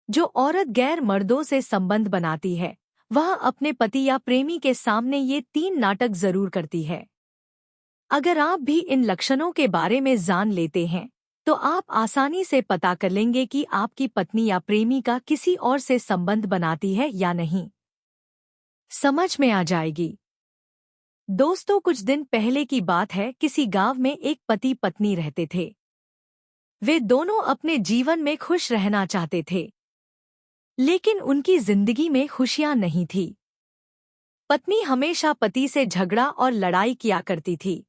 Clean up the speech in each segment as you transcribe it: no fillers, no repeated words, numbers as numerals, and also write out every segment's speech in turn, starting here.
जो औरत गैर मर्दों से संबंध बनाती है वह अपने पति या प्रेमी के सामने ये 3 नाटक जरूर करती है। अगर आप भी इन लक्षणों के बारे में जान लेते हैं तो आप आसानी से पता कर लेंगे कि आपकी पत्नी या प्रेमी का किसी और से संबंध बनाती है या नहीं। समझ में आ जाएगी। दोस्तों, कुछ दिन पहले की बात है। किसी गांव में एक पति पत्नी रहते थे। वे दोनों अपने जीवन में खुश रहना चाहते थे, लेकिन उनकी जिंदगी में खुशियां नहीं थी। पत्नी हमेशा पति से झगड़ा और लड़ाई किया करती थी।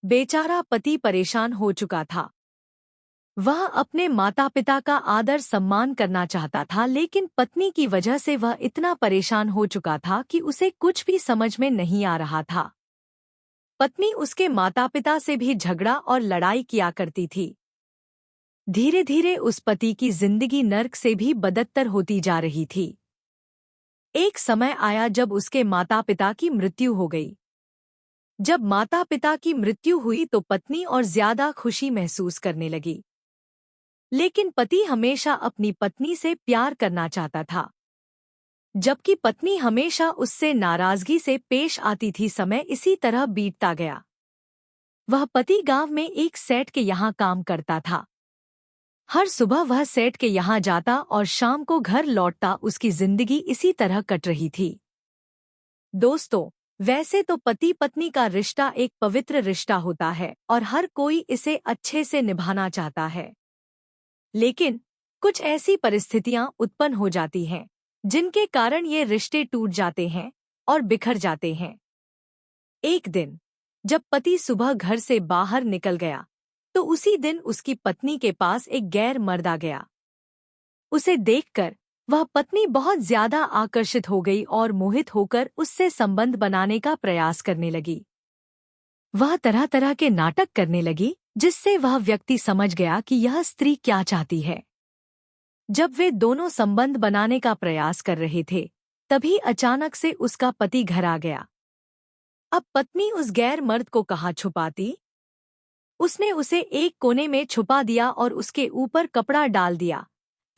बेचारा पति परेशान हो चुका था। वह अपने माता पिता का आदर सम्मान करना चाहता था, लेकिन पत्नी की वजह से वह इतना परेशान हो चुका था कि उसे कुछ भी समझ में नहीं आ रहा था। पत्नी उसके माता पिता से भी झगड़ा और लड़ाई किया करती थी। धीरे धीरे उस पति की जिंदगी नर्क से भी बदतर होती जा रही थी। एक समय आया जब उसके माता पिता की मृत्यु हो गई। जब माता पिता की मृत्यु हुई तो पत्नी और ज्यादा खुशी महसूस करने लगी, लेकिन पति हमेशा अपनी पत्नी से प्यार करना चाहता था, जबकि पत्नी हमेशा उससे नाराजगी से पेश आती थी। समय इसी तरह बीतता गया। वह पति गांव में एक सेठ के यहाँ काम करता था। हर सुबह वह सेठ के यहाँ जाता और शाम को घर लौटता। उसकी जिंदगी इसी तरह कट रही थी। दोस्तों, वैसे तो पति पत्नी का रिश्ता एक पवित्र रिश्ता होता है और हर कोई इसे अच्छे से निभाना चाहता है, लेकिन कुछ ऐसी परिस्थितियां उत्पन्न हो जाती हैं जिनके कारण ये रिश्ते टूट जाते हैं और बिखर जाते हैं। एक दिन जब पति सुबह घर से बाहर निकल गया तो उसी दिन उसकी पत्नी के पास एक गैर मर्द आ गया। उसे देखकर वह पत्नी बहुत ज्यादा आकर्षित हो गई और मोहित होकर उससे संबंध बनाने का प्रयास करने लगी। वह तरह तरह के नाटक करने लगी, जिससे वह व्यक्ति समझ गया कि यह स्त्री क्या चाहती है। जब वे दोनों संबंध बनाने का प्रयास कर रहे थे, तभी अचानक से उसका पति घर आ गया। अब पत्नी उस गैर मर्द को कहाँ छुपाती? उसने उसे एक कोने में छुपा दिया और उसके ऊपर कपड़ा डाल दिया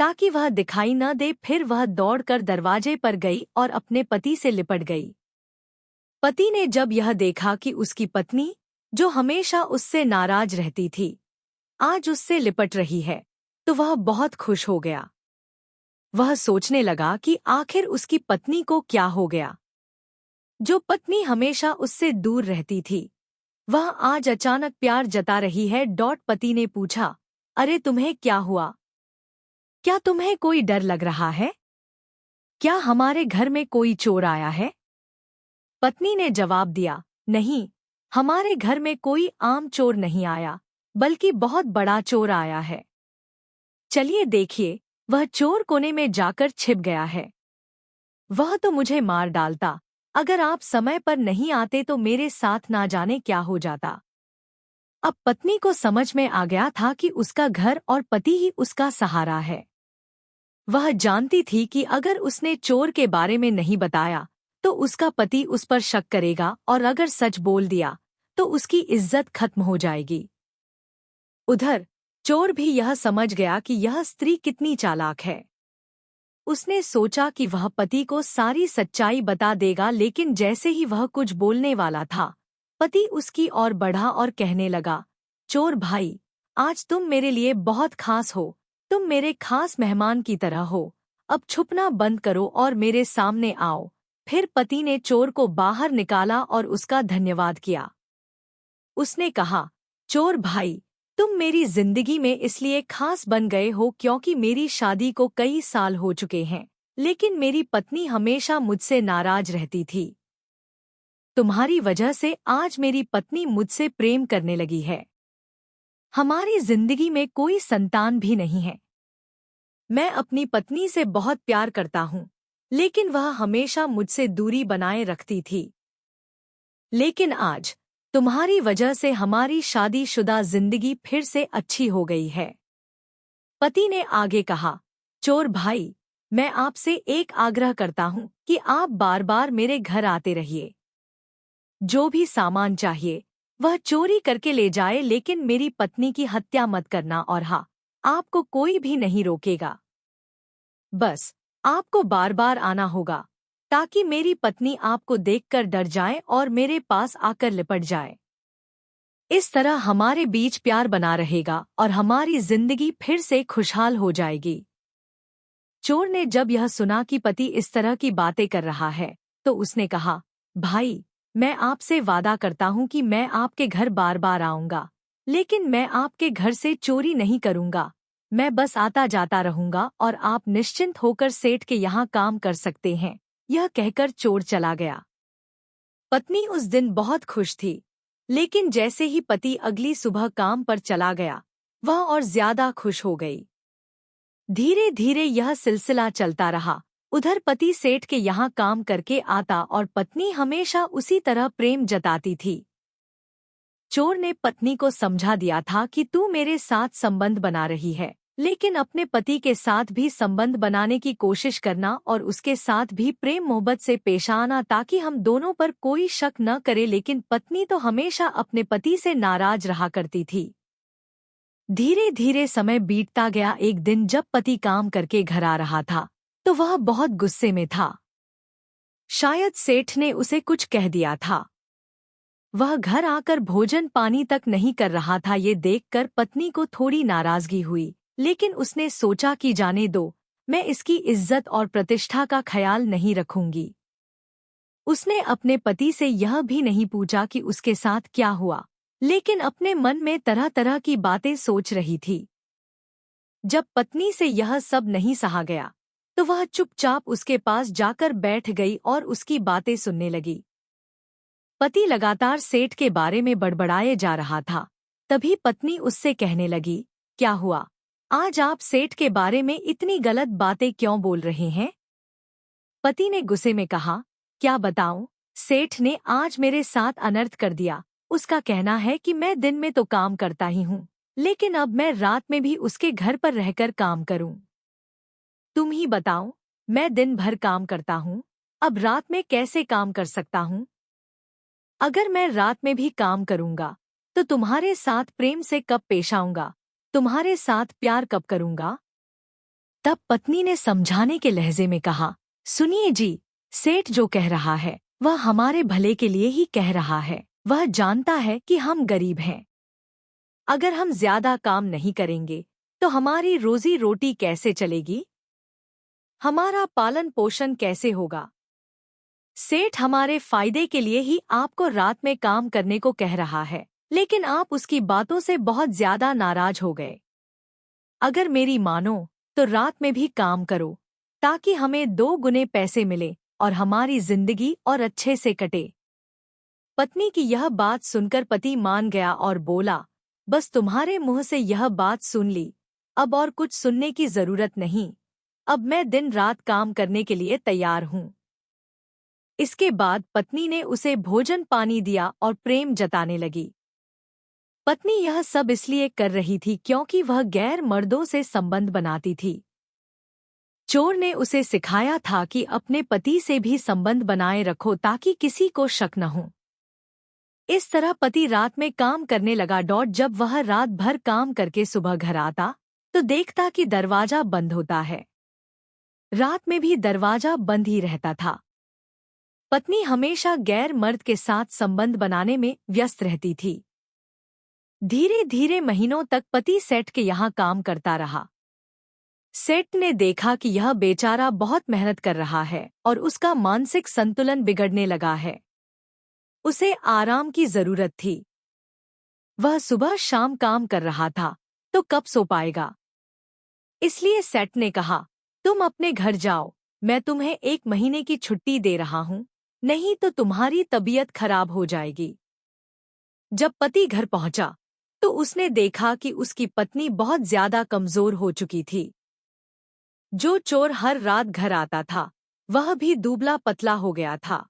ताकि वह दिखाई न दे। फिर वह दौड़कर दरवाजे पर गई और अपने पति से लिपट गई। पति ने जब यह देखा कि उसकी पत्नी, जो हमेशा उससे नाराज रहती थी, आज उससे लिपट रही है, तो वह बहुत खुश हो गया। वह सोचने लगा कि आखिर उसकी पत्नी को क्या हो गया। जो पत्नी हमेशा उससे दूर रहती थी, वह आज अचानक प्यार जता रही है। पति ने पूछा, अरे तुम्हें क्या हुआ? क्या तुम्हें कोई डर लग रहा है? क्या हमारे घर में कोई चोर आया है? पत्नी ने जवाब दिया, नहीं, हमारे घर में कोई आम चोर नहीं आया, बल्कि बहुत बड़ा चोर आया है। चलिए देखिए, वह चोर कोने में जाकर छिप गया है। वह तो मुझे मार डालता। अगर आप समय पर नहीं आते तो मेरे साथ ना जाने क्या हो जाता। अब पत्नी को समझ में आ गया था कि उसका घर और पति ही उसका सहारा है। वह जानती थी कि अगर उसने चोर के बारे में नहीं बताया तो उसका पति उस पर शक करेगा, और अगर सच बोल दिया तो उसकी इज्जत खत्म हो जाएगी। उधर चोर भी यह समझ गया कि यह स्त्री कितनी चालाक है। उसने सोचा कि वह पति को सारी सच्चाई बता देगा, लेकिन जैसे ही वह कुछ बोलने वाला था, पति उसकी ओर बढ़ा और कहने लगा, चोर भाई, आज तुम मेरे लिए बहुत खास हो। तुम मेरे खास मेहमान की तरह हो। अब छुपना बंद करो और मेरे सामने आओ। फिर पति ने चोर को बाहर निकाला और उसका धन्यवाद किया। उसने कहा, चोर भाई, तुम मेरी जिंदगी में इसलिए खास बन गए हो क्योंकि मेरी शादी को कई साल हो चुके हैं, लेकिन मेरी पत्नी हमेशा मुझसे नाराज रहती थी। तुम्हारी वजह से आज मेरी पत्नी मुझसे प्रेम करने लगी है। हमारी जिंदगी में कोई संतान भी नहीं है। मैं अपनी पत्नी से बहुत प्यार करता हूँ, लेकिन वह हमेशा मुझसे दूरी बनाए रखती थी। लेकिन आज तुम्हारी वजह से हमारी शादीशुदा जिंदगी फिर से अच्छी हो गई है। पति ने आगे कहा, चोर भाई, मैं आपसे एक आग्रह करता हूँ कि आप बार बार मेरे घर आते रहिए। जो भी सामान चाहिए वह चोरी करके ले जाए, लेकिन मेरी पत्नी की हत्या मत करना, और हाँ, आपको कोई भी नहीं रोकेगा। बस आपको बार बार आना होगा ताकि मेरी पत्नी आपको देखकर डर जाए और मेरे पास आकर लिपट जाए। इस तरह हमारे बीच प्यार बना रहेगा और हमारी जिंदगी फिर से खुशहाल हो जाएगी। चोर ने जब यह सुना कि पति इस तरह की बातें कर रहा है, तो उसने कहा, भाई, मैं आपसे वादा करता हूँ कि मैं आपके घर बार बार आऊंगा, लेकिन मैं आपके घर से चोरी नहीं करूंगा। मैं बस आता जाता रहूंगा और आप निश्चिंत होकर सेठ के यहाँ काम कर सकते हैं। यह कहकर चोर चला गया। पत्नी उस दिन बहुत खुश थी, लेकिन जैसे ही पति अगली सुबह काम पर चला गया, वह और ज्यादा खुश हो गई। धीरे धीरे यह सिलसिला चलता रहा। उधर पति सेठ के यहाँ काम करके आता और पत्नी हमेशा उसी तरह प्रेम जताती थी। चोर ने पत्नी को समझा दिया था कि तू मेरे साथ संबंध बना रही है, लेकिन अपने पति के साथ भी संबंध बनाने की कोशिश करना और उसके साथ भी प्रेम मोहब्बत से पेश आना ताकि हम दोनों पर कोई शक न करे। लेकिन पत्नी तो हमेशा अपने पति से नाराज रहा करती थी। धीरे धीरे समय बीतता गया। एक दिन जब पति काम करके घर आ रहा था, तो वह बहुत गुस्से में था। शायद सेठ ने उसे कुछ कह दिया था। वह घर आकर भोजन पानी तक नहीं कर रहा था। ये देखकर पत्नी को थोड़ी नाराजगी हुई, लेकिन उसने सोचा कि जाने दो, मैं इसकी इज्जत और प्रतिष्ठा का ख्याल नहीं रखूंगी। उसने अपने पति से यह भी नहीं पूछा कि उसके साथ क्या हुआ, लेकिन अपने मन में तरह तरह की बातें सोच रही थी। जब पत्नी से यह सब नहीं सहा गया, तो वह चुपचाप उसके पास जाकर बैठ गई और उसकी बातें सुनने लगी। पति लगातार सेठ के बारे में बड़बड़ाए जा रहा था। तभी पत्नी उससे कहने लगी, क्या हुआ? आज आप सेठ के बारे में इतनी गलत बातें क्यों बोल रहे हैं? पति ने गुस्से में कहा, क्या बताऊं? सेठ ने आज मेरे साथ अनर्थ कर दिया। उसका कहना है कि मैं दिन में तो काम करता ही हूँ, लेकिन अब मैं रात में भी उसके घर पर रहकर काम करूं। तुम ही बताओ, मैं दिन भर काम करता हूँ, अब रात में कैसे काम कर सकता हूँ? अगर मैं रात में भी काम करूंगा, तो तुम्हारे साथ प्रेम से कब पेश आऊंगा? तुम्हारे साथ प्यार कब करूंगा? तब पत्नी ने समझाने के लहजे में कहा, सुनिए जी, सेठ जो कह रहा है वह हमारे भले के लिए ही कह रहा है। वह जानता है कि हम गरीब हैं। अगर हम ज्यादा काम नहीं करेंगे तो हमारी रोजी रोटी कैसे चलेगी? हमारा पालन पोषण कैसे होगा? सेठ हमारे फायदे के लिए ही आपको रात में काम करने को कह रहा है, लेकिन आप उसकी बातों से बहुत ज्यादा नाराज हो गए। अगर मेरी मानो तो रात में भी काम करो, ताकि हमें 2 गुने पैसे मिले और हमारी जिंदगी और अच्छे से कटे। पत्नी की यह बात सुनकर पति मान गया और बोला, बस तुम्हारे मुंह से यह बात सुन ली, अब और कुछ सुनने की जरूरत नहीं। अब मैं दिन रात काम करने के लिए तैयार हूँ। इसके बाद पत्नी ने उसे भोजन पानी दिया और प्रेम जताने लगी। पत्नी यह सब इसलिए कर रही थी क्योंकि वह गैर मर्दों से संबंध बनाती थी। चोर ने उसे सिखाया था कि अपने पति से भी संबंध बनाए रखो ताकि किसी को शक न हो। इस तरह पति रात में काम करने लगा। जब वह रात भर काम करके सुबह घर आता, तो देखता कि दरवाजा बंद होता है। रात में भी दरवाजा बंद ही रहता था। पत्नी हमेशा गैर मर्द के साथ संबंध बनाने में व्यस्त रहती थी। धीरे धीरे महीनों तक पति सेठ के यहाँ काम करता रहा। सेठ ने देखा कि यह बेचारा बहुत मेहनत कर रहा है और उसका मानसिक संतुलन बिगड़ने लगा है। उसे आराम की जरूरत थी। वह सुबह शाम काम कर रहा था, तो कब सो पाएगा? इसलिए सेठ ने कहा, तुम अपने घर जाओ, मैं तुम्हें 1 महीने की छुट्टी दे रहा हूँ, नहीं तो तुम्हारी तबीयत खराब हो जाएगी। जब पति घर पहुंचा, तो उसने देखा कि उसकी पत्नी बहुत ज्यादा कमजोर हो चुकी थी। जो चोर हर रात घर आता था, वह भी दुबला पतला हो गया था।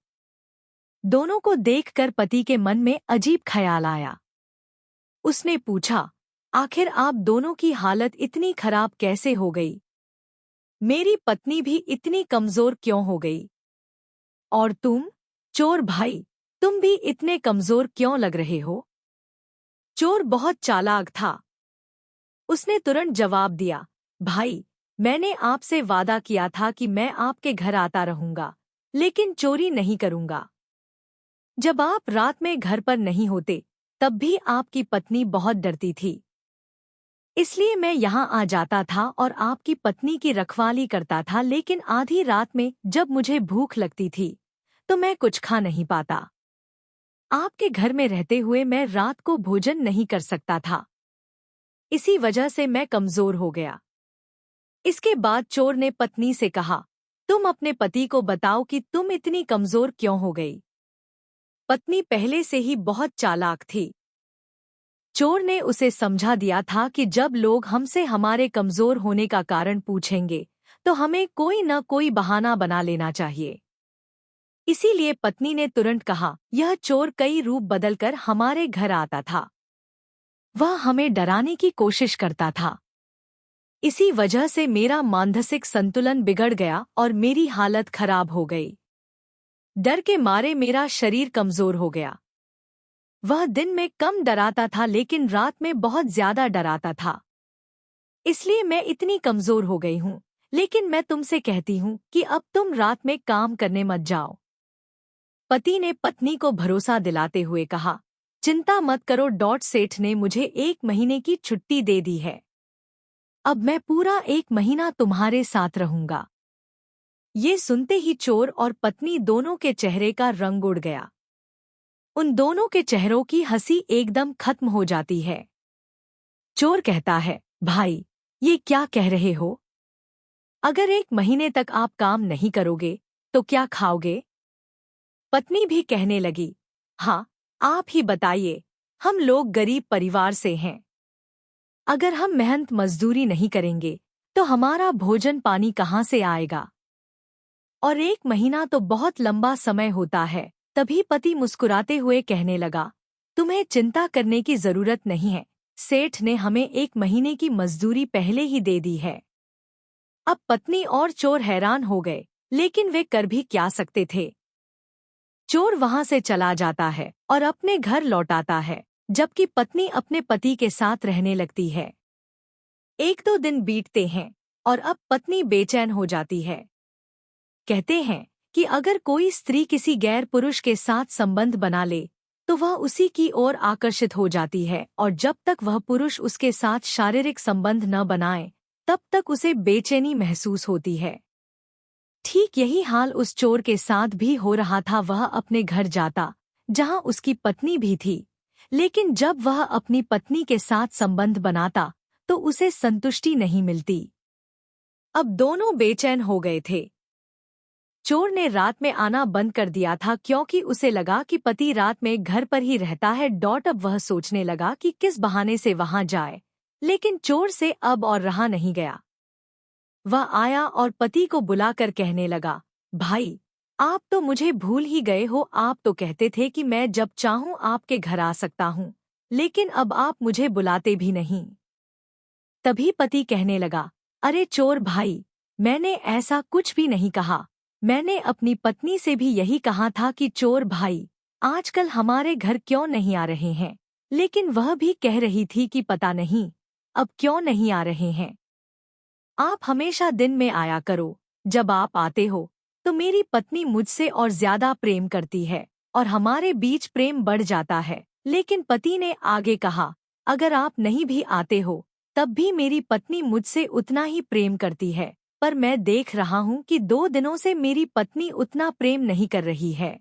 दोनों को देखकर पति के मन में अजीब ख्याल आया। उसने पूछा, आखिर आप दोनों की हालत इतनी खराब कैसे हो गई? मेरी पत्नी भी इतनी कमजोर क्यों हो गई? और तुम, चोर भाई, तुम भी इतने कमजोर क्यों लग रहे हो? चोर बहुत चालाक था। उसने तुरंत जवाब दिया, भाई, मैंने आपसे वादा किया था कि मैं आपके घर आता रहूंगा, लेकिन चोरी नहीं करूंगा। जब आप रात में घर पर नहीं होते, तब भी आपकी पत्नी बहुत डरती थी। इसलिए मैं यहाँ आ जाता था और आपकी पत्नी की रखवाली करता था, लेकिन आधी रात में जब मुझे भूख लगती थी, तो मैं कुछ खा नहीं पाता। आपके घर में रहते हुए मैं रात को भोजन नहीं कर सकता था। इसी वजह से मैं कमजोर हो गया। इसके बाद चोर ने पत्नी से कहा, तुम अपने पति को बताओ कि तुम इतनी कमजोर क्यों हो गई। पत्नी पहले से ही बहुत चालाक थी। चोर ने उसे समझा दिया था कि जब लोग हमसे हमारे कमजोर होने का कारण पूछेंगे, तो हमें कोई न कोई बहाना बना लेना चाहिए। इसीलिए पत्नी ने तुरंत कहा, यह चोर कई रूप बदलकर हमारे घर आता था। वह हमें डराने की कोशिश करता था। इसी वजह से मेरा मानसिक संतुलन बिगड़ गया और मेरी हालत खराब हो गई। डर के मारे मेरा शरीर कमजोर हो गया। वह दिन में कम डराता था, लेकिन रात में बहुत ज्यादा डराता था। इसलिए मैं इतनी कमजोर हो गई हूँ। लेकिन मैं तुमसे कहती हूँ कि अब तुम रात में काम करने मत जाओ। पति ने पत्नी को भरोसा दिलाते हुए कहा, चिंता मत करो, सेठ ने मुझे 1 महीने की छुट्टी दे दी है। अब मैं पूरा 1 महीना तुम्हारे साथ रहूंगा। ये सुनते ही चोर और पत्नी दोनों के चेहरे का रंग उड़ गया। उन दोनों के चेहरों की हंसी एकदम खत्म हो जाती है। चोर कहता है, भाई, ये क्या कह रहे हो? अगर 1 महीने तक आप काम नहीं करोगे, तो क्या खाओगे? पत्नी भी कहने लगी, हाँ, आप ही बताइए, हम लोग गरीब परिवार से हैं। अगर हम मेहनत मजदूरी नहीं करेंगे, तो हमारा भोजन पानी कहाँ से आएगा? और 1 महीना तो बहुत लंबा समय होता है। तभी पति मुस्कुराते हुए कहने लगा, तुम्हें चिंता करने की जरूरत नहीं है। सेठ ने हमें 1 महीने की मजदूरी पहले ही दे दी है। अब पत्नी और चोर हैरान हो गए, लेकिन वे कर भी क्या सकते थे। चोर वहां से चला जाता है और अपने घर लौटाता है, जबकि पत्नी अपने पति के साथ रहने लगती है। 1-2 दिन बीतते हैं और अब पत्नी बेचैन हो जाती है। कहते हैं कि अगर कोई स्त्री किसी गैर पुरुष के साथ संबंध बना ले, तो वह उसी की ओर आकर्षित हो जाती है, और जब तक वह पुरुष उसके साथ शारीरिक संबंध न बनाए, तब तक उसे बेचैनी महसूस होती है। ठीक यही हाल उस चोर के साथ भी हो रहा था। वह अपने घर जाता, जहां उसकी पत्नी भी थी, लेकिन जब वह अपनी पत्नी के साथ संबंध बनाता, तो उसे संतुष्टि नहीं मिलती। अब दोनों बेचैन हो गए थे। चोर ने रात में आना बंद कर दिया था, क्योंकि उसे लगा कि पति रात में घर पर ही रहता है। अब वह सोचने लगा कि किस बहाने से वहां जाए, लेकिन चोर से अब और रहा नहीं गया। वह आया और पति को बुलाकर कहने लगा, भाई, आप तो मुझे भूल ही गए हो। आप तो कहते थे कि मैं जब चाहूं आपके घर आ सकता हूं, लेकिन अब आप मुझे बुलाते भी नहीं। तभी पति कहने लगा, अरे चोर भाई, मैंने ऐसा कुछ भी नहीं कहा। मैंने अपनी पत्नी से भी यही कहा था कि चोर भाई, आजकल हमारे घर क्यों नहीं आ रहे हैं, लेकिन वह भी कह रही थी कि पता नहीं अब क्यों नहीं आ रहे हैं। आप हमेशा दिन में आया करो। जब आप आते हो, तो मेरी पत्नी मुझसे और ज्यादा प्रेम करती है और हमारे बीच प्रेम बढ़ जाता है। लेकिन पति ने आगे कहा, अगर आप नहीं भी आते हो, तब भी मेरी पत्नी मुझसे उतना ही प्रेम करती है। पर मैं देख रहा हूँ कि 2 दिनों से मेरी पत्नी उतना प्रेम नहीं कर रही है।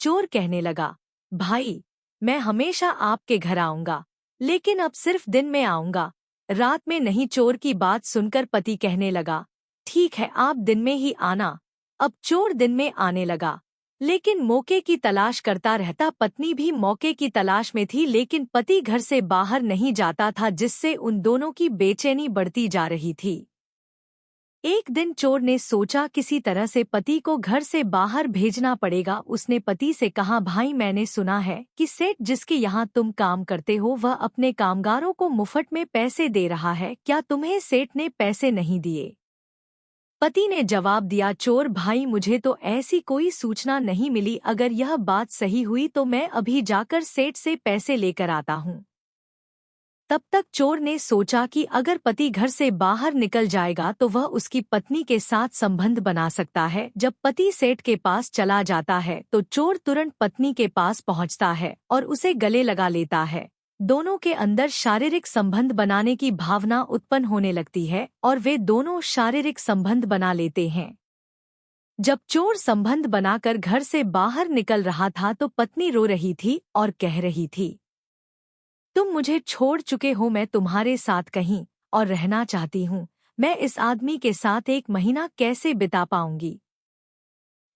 चोर कहने लगा, भाई, मैं हमेशा आपके घर आऊंगा, लेकिन अब सिर्फ दिन में आऊंगा, रात में नहीं। चोर की बात सुनकर पति कहने लगा, ठीक है, आप दिन में ही आना। अब चोर दिन में आने लगा, लेकिन मौके की तलाश करता रहता। पत्नी भी मौके की तलाश में थी, लेकिन पति घर से बाहर नहीं जाता था, जिससे उन दोनों की बेचैनी बढ़ती जा रही थी। एक दिन चोर ने सोचा किसी तरह से पति को घर से बाहर भेजना पड़ेगा। उसने पति से कहा, भाई, मैंने सुना है कि सेठ जिसके यहाँ तुम काम करते हो, वह अपने कामगारों को मुफ्त में पैसे दे रहा है। क्या तुम्हें सेठ ने पैसे नहीं दिए? पति ने जवाब दिया, चोर भाई, मुझे तो ऐसी कोई सूचना नहीं मिली। अगर यह बात सही हुई तो मैं अभी जाकर सेठ से पैसे लेकर आता हूँ। तब तक चोर ने सोचा कि अगर पति घर से बाहर निकल जाएगा तो वह उसकी पत्नी के साथ संबंध बना सकता है। जब पति सेठ के पास चला जाता है तो चोर तुरंत पत्नी के पास पहुंचता है और उसे गले लगा लेता है। दोनों के अंदर शारीरिक संबंध बनाने की भावना उत्पन्न होने लगती है और वे दोनों शारीरिक संबंध बना लेते हैं। जब चोर संबंध बनाकर घर से बाहर निकल रहा था तो पत्नी रो रही थी और कह रही थी, तुम मुझे छोड़ चुके हो, मैं तुम्हारे साथ कहीं और रहना चाहती हूँ। मैं इस आदमी के साथ 1 महीना कैसे बिता पाऊंगी।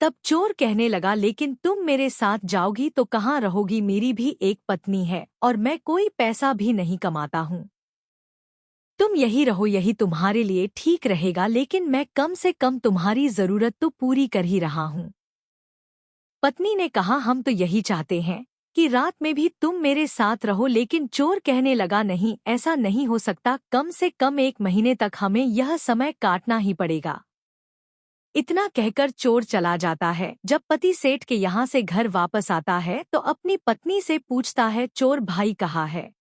तब चोर कहने लगा, लेकिन तुम मेरे साथ जाओगी तो कहाँ रहोगी, मेरी भी एक पत्नी है और मैं कोई पैसा भी नहीं कमाता हूँ। तुम यही रहो, यही तुम्हारे लिए ठीक रहेगा, लेकिन मैं कम से कम तुम्हारी जरूरत तो पूरी कर ही रहा हूँ। पत्नी ने कहा, हम तो यही चाहते हैं कि रात में भी तुम मेरे साथ रहो, लेकिन चोर कहने लगा, नहीं, ऐसा नहीं हो सकता, कम से कम 1 महीने तक हमें यह समय काटना ही पड़ेगा। इतना कहकर चोर चला जाता है। जब पति सेठ के यहाँ से घर वापस आता है तो अपनी पत्नी से पूछता है, चोर भाई कहाँ है।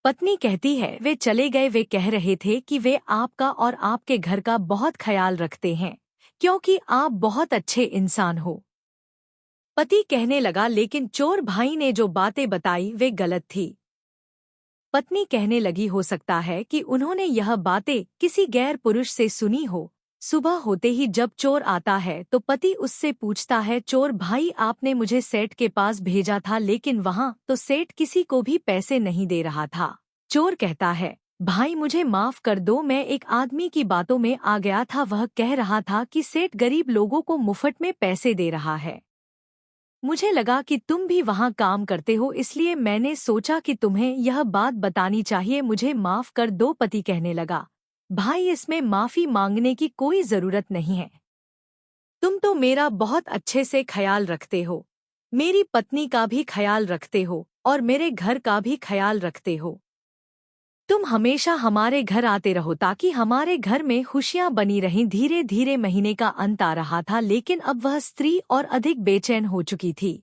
पत्नी कहती है, वे चले गए, वे कह रहे थे कि वे आपका और आपके घर का बहुत ख्याल रखते हैं क्योंकि आप बहुत अच्छे इंसान हो। पति कहने लगा, लेकिन चोर भाई ने जो बातें बताई वे गलत थी। पत्नी कहने लगी, हो सकता है कि उन्होंने यह बातें किसी गैर पुरुष से सुनी हो। सुबह होते ही जब चोर आता है तो पति उससे पूछता है, चोर भाई आपने मुझे सेठ के पास भेजा था, लेकिन वहाँ तो सेठ किसी को भी पैसे नहीं दे रहा था। चोर कहता है, भाई मुझे माफ कर दो, मैं एक आदमी की बातों में आ गया था, वह कह रहा था कि सेठ गरीब लोगों को मुफ्त में पैसे दे रहा है। मुझे लगा कि तुम भी वहाँ काम करते हो, इसलिए मैंने सोचा कि तुम्हें यह बात बतानी चाहिए, मुझे माफ कर दो। पति कहने लगा, भाई इसमें माफी मांगने की कोई जरूरत नहीं है, तुम तो मेरा बहुत अच्छे से ख्याल रखते हो, मेरी पत्नी का भी ख्याल रखते हो और मेरे घर का भी ख्याल रखते हो। तुम हमेशा हमारे घर आते रहो ताकि हमारे घर में खुशियां बनी रहें। धीरे धीरे महीने का अंत आ रहा था, लेकिन अब वह स्त्री और अधिक बेचैन हो चुकी थी।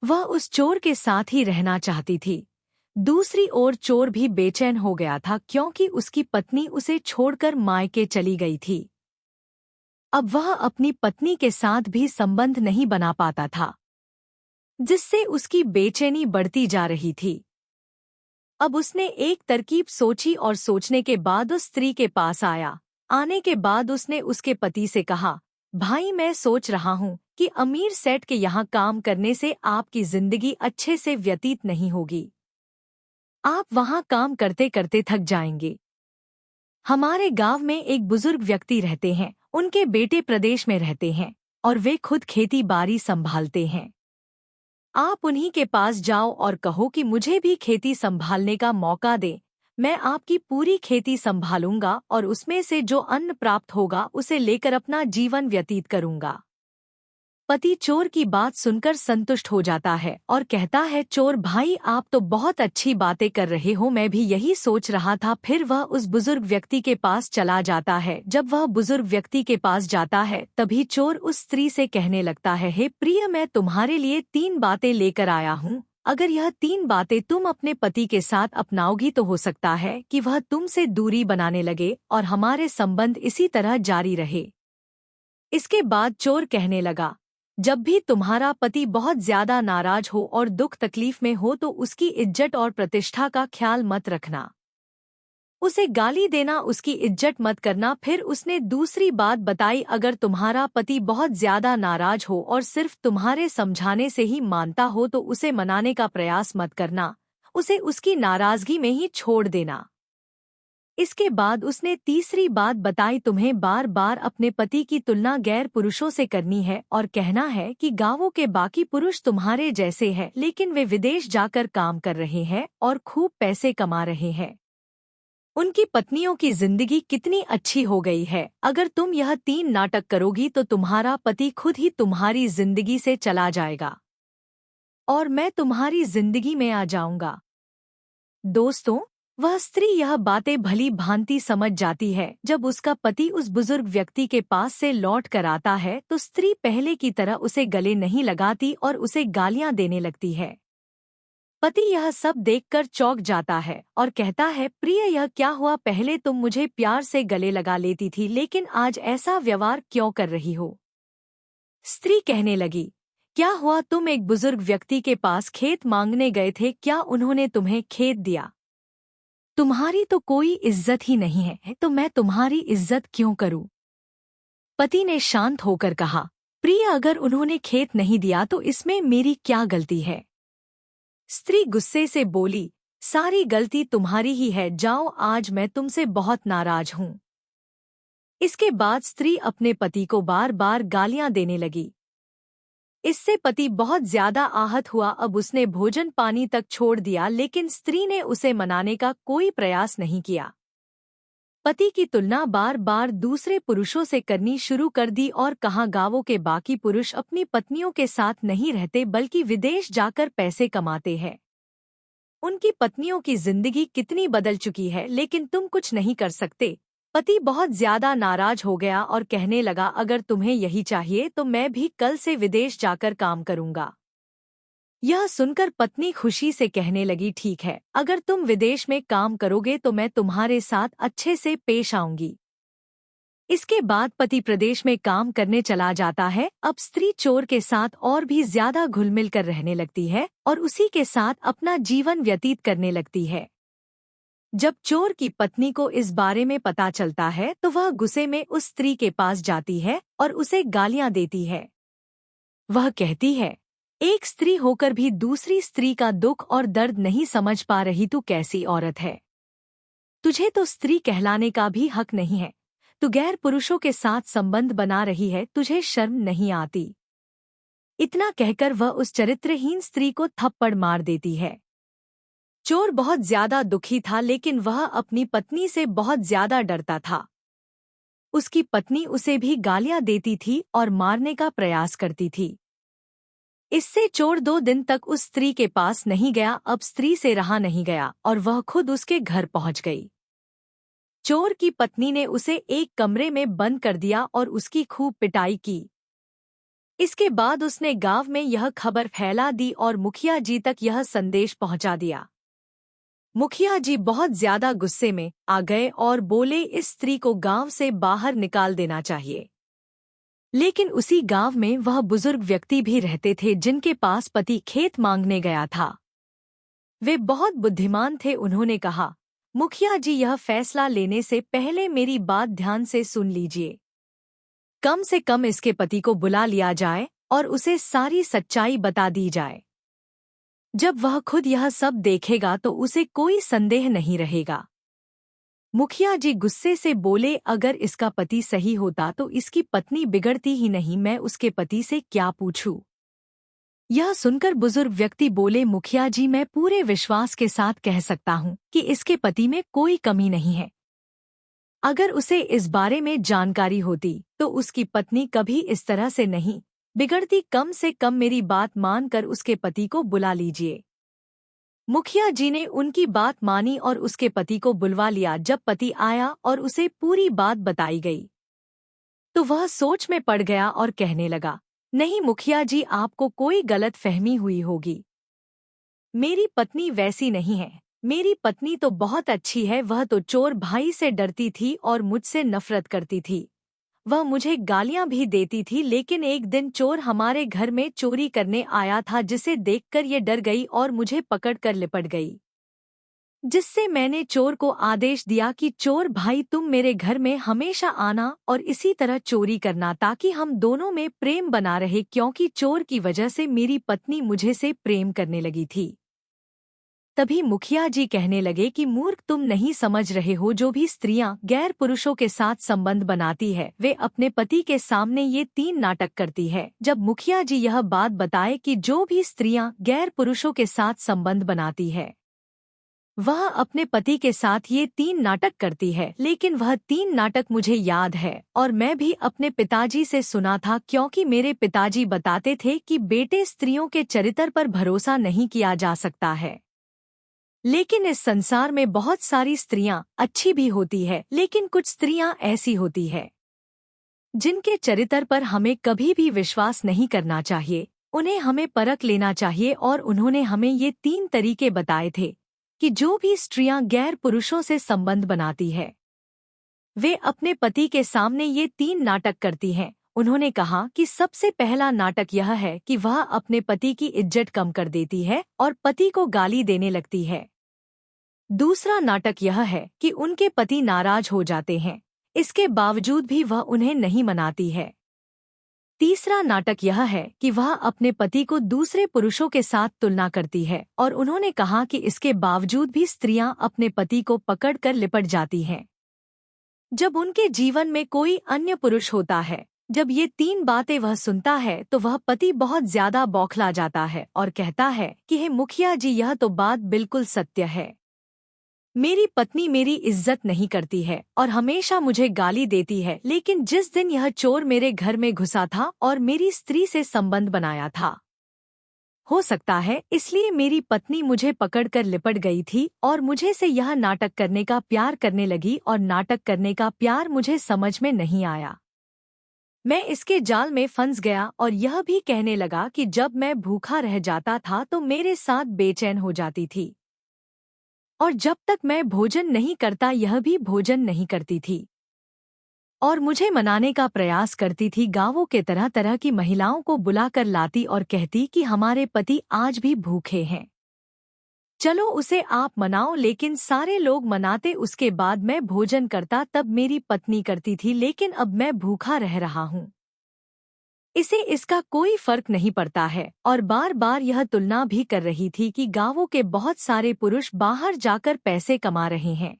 वह उस चोर के साथ ही रहना चाहती थी। दूसरी ओर चोर भी बेचैन हो गया था क्योंकि उसकी पत्नी उसे छोड़कर मायके चली गई थी। अब वह अपनी पत्नी के साथ भी संबंध नहीं बना पाता था, जिससे उसकी बेचैनी बढ़ती जा रही थी। अब उसने एक तरकीब सोची और सोचने के बाद उस स्त्री के पास आया। आने के बाद उसने उसके पति से कहा, भाई मैं सोच रहा हूँ कि अमीर सेठ के यहाँ काम करने से आपकी जिंदगी अच्छे से व्यतीत नहीं होगी। आप वहाँ काम करते करते थक जाएंगे। हमारे गांव में एक बुजुर्ग व्यक्ति रहते हैं, उनके बेटे प्रदेश में रहते हैं और वे खुद खेती बाड़ी संभालते हैं। आप उन्हीं के पास जाओ और कहो कि मुझे भी खेती संभालने का मौका दें। मैं आपकी पूरी खेती संभालूंगा और उसमें से जो अन्न प्राप्त होगा उसे लेकर अपना जीवन व्यतीत करूंगा। पति चोर की बात सुनकर संतुष्ट हो जाता है और कहता है, चोर भाई आप तो बहुत अच्छी बातें कर रहे हो, मैं भी यही सोच रहा था। फिर वह उस बुजुर्ग व्यक्ति के पास चला जाता है। जब वह बुजुर्ग व्यक्ति के पास जाता है तभी चोर उस स्त्री से कहने लगता है, हे प्रिय, मैं तुम्हारे लिए 3 बातें लेकर आया हूँ। अगर यह 3 बातें तुम अपने पति के साथ अपनाओगी तो हो सकता है कि वह तुमसे दूरी बनाने लगे और हमारे संबंध इसी तरह जारी रहे। इसके बाद चोर कहने लगा, जब भी तुम्हारा पति बहुत ज्यादा नाराज हो और दुख तकलीफ में हो तो उसकी इज्जत और प्रतिष्ठा का ख्याल मत रखना, उसे गाली देना, उसकी इज्जत मत करना। फिर उसने दूसरी बात बताई, अगर तुम्हारा पति बहुत ज्यादा नाराज हो और सिर्फ तुम्हारे समझाने से ही मानता हो तो उसे मनाने का प्रयास मत करना, उसे उसकी नाराजगी में ही छोड़ देना। इसके बाद उसने तीसरी बात बताई, तुम्हें बार बार अपने पति की तुलना गैर पुरुषों से करनी है और कहना है कि गांवों के बाकी पुरुष तुम्हारे जैसे हैं, लेकिन वे विदेश जाकर काम कर रहे हैं और खूब पैसे कमा रहे हैं। उनकी पत्नियों की जिंदगी कितनी अच्छी हो गई है। अगर तुम यह 3 नाटक करोगी तो तुम्हारा पति खुद ही तुम्हारी जिंदगी से चला जाएगा और मैं तुम्हारी जिंदगी में आ जाऊंगा। दोस्तों, वह स्त्री यह बातें भली भांति समझ जाती है। जब उसका पति उस बुजुर्ग व्यक्ति के पास से लौट कर आता है तो स्त्री पहले की तरह उसे गले नहीं लगाती और उसे गालियां देने लगती है। पति यह सब देखकर चौंक जाता है और कहता है, प्रिय यह क्या हुआ? पहले तुम मुझे प्यार से गले लगा लेती थी, लेकिन आज ऐसा व्यवहार क्यों कर रही हो? स्त्री कहने लगी, क्या हुआ? तुम एक बुजुर्ग व्यक्ति के पास खेत मांगने गए थे, क्या उन्होंने तुम्हें खेत दिया? तुम्हारी तो कोई इज्जत ही नहीं है, तो मैं तुम्हारी इज्जत क्यों करूं? पति ने शांत होकर कहा, प्रिय अगर उन्होंने खेत नहीं दिया तो इसमें मेरी क्या गलती है? स्त्री गुस्से से बोली, सारी गलती तुम्हारी ही है, जाओ, आज मैं तुमसे बहुत नाराज हूं। इसके बाद स्त्री अपने पति को बार बार गालियां देने लगी। इससे पति बहुत ज्यादा आहत हुआ। अब उसने भोजन पानी तक छोड़ दिया, लेकिन स्त्री ने उसे मनाने का कोई प्रयास नहीं किया। पति की तुलना बार बार दूसरे पुरुषों से करनी शुरू कर दी और कहा, गांवों के बाकी पुरुष अपनी पत्नियों के साथ नहीं रहते बल्कि विदेश जाकर पैसे कमाते हैं। उनकी पत्नियों की जिंदगी कितनी बदल चुकी है, लेकिन तुम कुछ नहीं कर सकते। पति बहुत ज्यादा नाराज हो गया और कहने लगा, अगर तुम्हें यही चाहिए तो मैं भी कल से विदेश जाकर काम करूंगा। यह सुनकर पत्नी खुशी से कहने लगी, ठीक है, अगर तुम विदेश में काम करोगे तो मैं तुम्हारे साथ अच्छे से पेश आऊंगी। इसके बाद पति प्रदेश में काम करने चला जाता है। अब स्त्री चोर के साथ और भी ज्यादा घुल-मिल कर रहने लगती है और उसी के साथ अपना जीवन व्यतीत करने लगती है। जब चोर की पत्नी को इस बारे में पता चलता है तो वह गुस्से में उस स्त्री के पास जाती है और उसे गालियां देती है। वह कहती है, एक स्त्री होकर भी दूसरी स्त्री का दुख और दर्द नहीं समझ पा रही, तू कैसी औरत है? तुझे तो स्त्री कहलाने का भी हक नहीं है। तू गैर पुरुषों के साथ संबंध बना रही है, तुझे शर्म नहीं आती? इतना कहकर वह उस चरित्रहीन स्त्री को थप्पड़ मार देती है। चोर बहुत ज्यादा दुखी था, लेकिन वह अपनी पत्नी से बहुत ज्यादा डरता था। उसकी पत्नी उसे भी गालियां देती थी और मारने का प्रयास करती थी। इससे चोर 2 दिन तक उस स्त्री के पास नहीं गया। अब स्त्री से रहा नहीं गया और वह खुद उसके घर पहुंच गई। चोर की पत्नी ने उसे एक कमरे में बंद कर दिया और उसकी खूब पिटाई की। इसके बाद उसने गांव में यह खबर फैला दी और मुखिया जी तक यह संदेश पहुंचा दिया। मुखिया जी बहुत ज्यादा गुस्से में आ गए और बोले, इस स्त्री को गांव से बाहर निकाल देना चाहिए। लेकिन उसी गांव में वह बुजुर्ग व्यक्ति भी रहते थे जिनके पास पति खेत मांगने गया था। वे बहुत बुद्धिमान थे। उन्होंने कहा, मुखिया जी, यह फैसला लेने से पहले मेरी बात ध्यान से सुन लीजिए। कम से कम इसके पति को बुला लिया जाए और उसे सारी सच्चाई बता दी जाए। जब वह खुद यह सब देखेगा तो उसे कोई संदेह नहीं रहेगा। मुखिया जी गुस्से से बोले, अगर इसका पति सही होता तो इसकी पत्नी बिगड़ती ही नहीं, मैं उसके पति से क्या पूछूं? यह सुनकर बुजुर्ग व्यक्ति बोले, मुखिया जी, मैं पूरे विश्वास के साथ कह सकता हूँ कि इसके पति में कोई कमी नहीं है। अगर उसे इस बारे में जानकारी होती तो उसकी पत्नी कभी इस तरह से नहीं बिगड़ती। कम से कम मेरी बात मानकर उसके पति को बुला लीजिए। मुखिया जी ने उनकी बात मानी और उसके पति को बुलवा लिया। जब पति आया और उसे पूरी बात बताई गई तो वह सोच में पड़ गया और कहने लगा, नहीं मुखिया जी, आपको कोई गलत फहमी हुई होगी। मेरी पत्नी वैसी नहीं है। मेरी पत्नी तो बहुत अच्छी है। वह तो चोर भाई से डरती थी और मुझसे नफरत करती थी। वह मुझे गालियां भी देती थी, लेकिन एक दिन चोर हमारे घर में चोरी करने आया था, जिसे देखकर ये डर गई और मुझे पकड़कर लिपट गई। जिससे मैंने चोर को आदेश दिया कि चोर भाई, तुम मेरे घर में हमेशा आना और इसी तरह चोरी करना, ताकि हम दोनों में प्रेम बना रहे, क्योंकि चोर की वजह से मेरी पत्नी मुझे से प्रेम करने लगी थी। तभी मुखिया जी कहने लगे कि मूर्ख, तुम नहीं समझ रहे हो, जो भी स्त्रियां गैर पुरुषों के साथ संबंध बनाती है वे अपने पति के सामने ये 3 नाटक करती है। जब मुखिया जी यह बात बताए कि जो भी स्त्रियां गैर पुरुषों के साथ संबंध बनाती है वह अपने पति के साथ ये 3 नाटक करती है, लेकिन वह 3 नाटक मुझे याद है और मैं भी अपने पिताजी से सुना था, क्योंकि मेरे पिताजी बताते थे कि बेटे, स्त्रियों के चरित्र पर भरोसा नहीं किया जा सकता है। लेकिन इस संसार में बहुत सारी स्त्रियां अच्छी भी होती है, लेकिन कुछ स्त्रियां ऐसी होती है जिनके चरित्र पर हमें कभी भी विश्वास नहीं करना चाहिए। उन्हें हमें परख लेना चाहिए और उन्होंने हमें ये 3 तरीके बताए थे कि जो भी स्त्रियां गैर पुरुषों से संबंध बनाती है वे अपने पति के सामने ये 3 नाटक करती हैं। उन्होंने कहा कि सबसे पहला नाटक यह है कि वह अपने पति की इज्जत कम कर देती है और पति को गाली देने लगती है। दूसरा नाटक यह है कि उनके पति नाराज हो जाते हैं, इसके बावजूद भी वह उन्हें नहीं मनाती है। तीसरा नाटक यह है कि वह अपने पति को दूसरे पुरुषों के साथ तुलना करती है और उन्होंने कहा कि इसके बावजूद भी स्त्रियां अपने पति को पकड़कर लिपट जाती हैं जब उनके जीवन में कोई अन्य पुरुष होता है। जब ये 3 बातें वह सुनता है तो वह पति बहुत ज्यादा बौखला जाता है और कहता है कि हे मुखिया जी, यह तो बात बिल्कुल सत्य है। मेरी पत्नी मेरी इज्जत नहीं करती है और हमेशा मुझे गाली देती है, लेकिन जिस दिन यह चोर मेरे घर में घुसा था और मेरी स्त्री से संबंध बनाया था, हो सकता है इसलिए मेरी पत्नी मुझे पकड़कर लिपट गई थी और मुझे से यह नाटक करने का प्यार करने लगी और नाटक करने का प्यार मुझे समझ में नहीं आया। मैं इसके जाल में फंस गया और यह भी कहने लगा कि जब मैं भूखा रह जाता था तो मेरे साथ बेचैन हो जाती थी और जब तक मैं भोजन नहीं करता यह भी भोजन नहीं करती थी और मुझे मनाने का प्रयास करती थी। गांवों के तरह तरह की महिलाओं को बुलाकर लाती और कहती कि हमारे पति आज भी भूखे हैं, चलो उसे आप मनाओ। लेकिन सारे लोग मनाते, उसके बाद मैं भोजन करता, तब मेरी पत्नी करती थी, लेकिन अब मैं भूखा रह रहा हूँ। इसे इसका कोई फर्क नहीं पड़ता है और बार बार यह तुलना भी कर रही थी कि गांवों के बहुत सारे पुरुष बाहर जाकर पैसे कमा रहे हैं,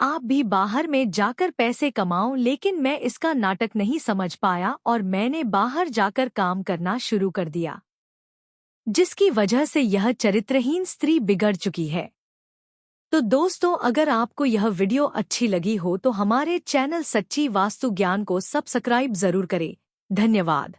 आप भी बाहर में जाकर पैसे कमाओ। लेकिन मैं इसका नाटक नहीं समझ पाया और मैंने बाहर जाकर काम करना शुरू कर दिया, जिसकी वजह से यह चरित्रहीन स्त्री बिगड़ चुकी है। तो दोस्तों, अगर आपको यह वीडियो अच्छी लगी हो तो हमारे चैनल सच्ची वास्तु ज्ञान को सब्सक्राइब जरूर करें। धन्यवाद।